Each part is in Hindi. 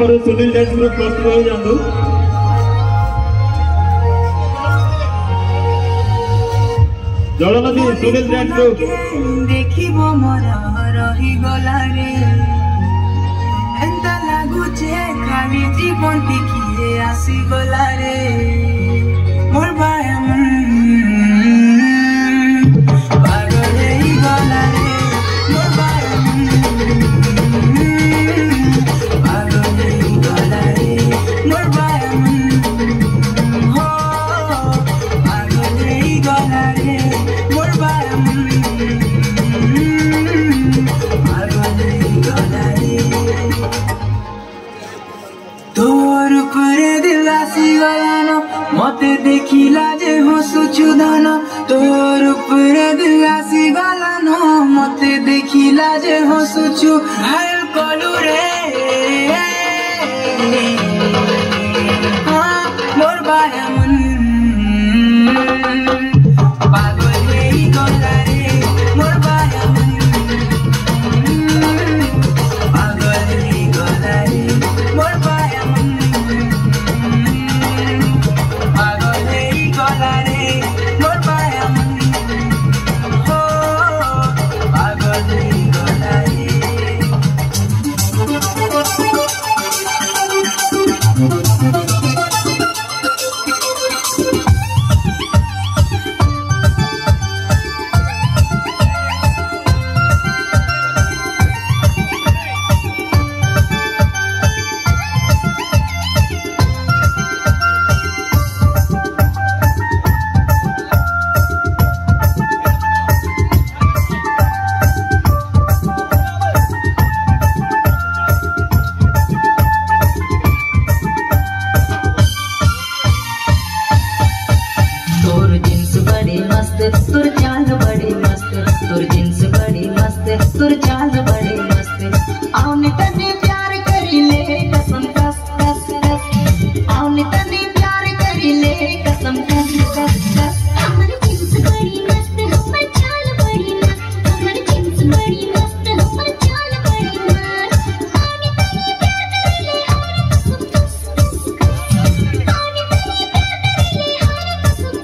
पर सुनील डांस ग्रुप प्रस्तुत हो जांदु जलनदी सुनील डांस ग्रुप देखिबो मोरा रही गला रे एंता लागुचे खाली जीवन टिकिए आसी गला रे मोर बायम पागल ही गला रे मोर बायम पागल ही गला रे मोर बायम हो पागल ही गला रे मोर बायम पागल ही गला रे तोर उपरे दिल आसी गलानो मते देखिला जे हसुछु धन तोर उपरे दिल आसी गलानो मते देखिला जे हसुछु घायल कलु रे मोर बायमन पागल ही गला रे मोर बायमन पागल ही गला रे मोर बायमन पागल ही गला रे मोर बायमन हो पागल ही गला रे तोर जींस बड़ी मस्त तोर चाल बड़ी मस्त तोर जींस बड़ी मस्त तोर चाल बड़ी मस्त आउने तने प्यार करी ले कसम कस कस कस आउने तने प्यार करी ले कसम कस कस कस हमर जींस बड़ी मस्त हमर चाल बड़ी मस्त हमर जींस बड़ी मस्त हमर चाल बड़ी मस्त आने तने प्यार कर ले और कसम कस कस आने तने प्यार कर ले और कसम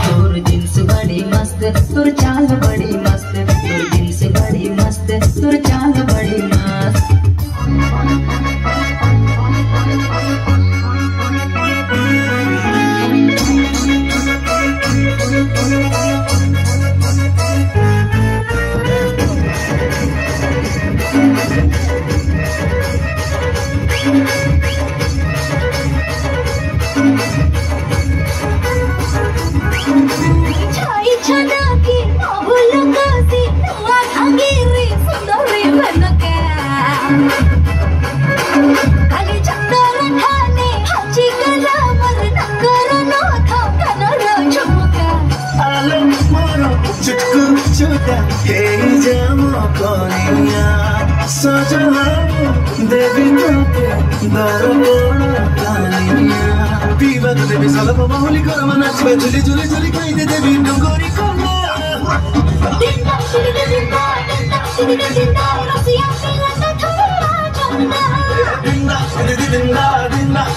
तोर जींस बड़ी मस्त तोर चाल बड़ी मस्त तोर जींस बड़ी मस्त तोर चाल बड़ी मस्त छाई छना के बाबुल कासी नुआ आगे रे सुंदर रे बनके खाली चक्कर ठाने हाची कला मर नकर नो था कनर झुमका आलो मोरो चुटकु चुटा के जामो कोनिया सजना देवी तोके दरबोड़ कानिया पीवा तो देवी सलप माहुली करम नाचबे झुली झुली झुली खाई दे देवी डोंगरी कोना दिंदा दिंदा दिंदा दिंदा रसिया पिला थोड़ा चंदा dinda dinda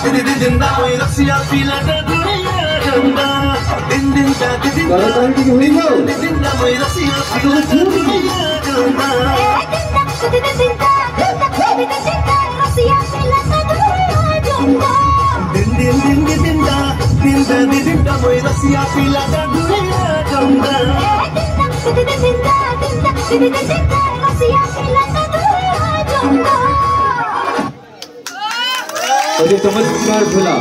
dinda dinda oi rasiya pila da duniya dinda dinda dinda dinda oi rasiya pila da duniya dinda dinda dinda dinda rasiya pila da duniya dinda dinda dinda dinda dinda oi rasiya pila da duniya dinda dinda dinda dinda rasiya pila da duniya dinda चमत्कार झूला